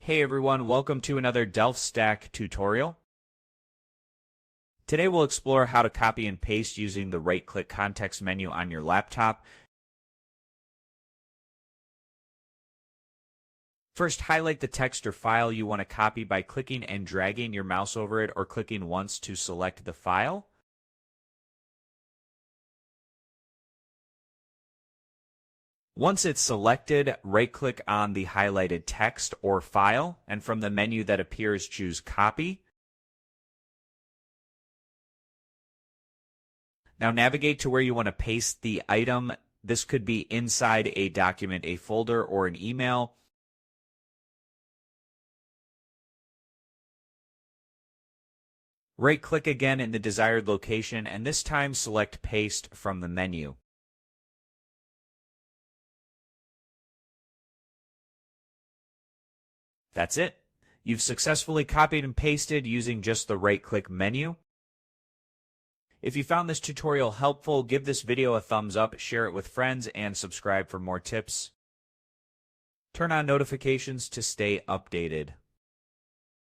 Hey everyone, welcome to another DelfStack tutorial. Today we'll explore how to copy and paste using the right-click context menu on your laptop. First, highlight the text or file you want to copy by clicking and dragging your mouse over it or clicking once to select the file. Once it's selected, right-click on the highlighted text or file, and from the menu that appears, choose Copy. Now navigate to where you want to paste the item. This could be inside a document, a folder, or an email. Right-click again in the desired location, and this time select Paste from the menu. That's it. You've successfully copied and pasted using just the right-click menu. If you found this tutorial helpful, give this video a thumbs up, share it with friends, and subscribe for more tips. Turn on notifications to stay updated.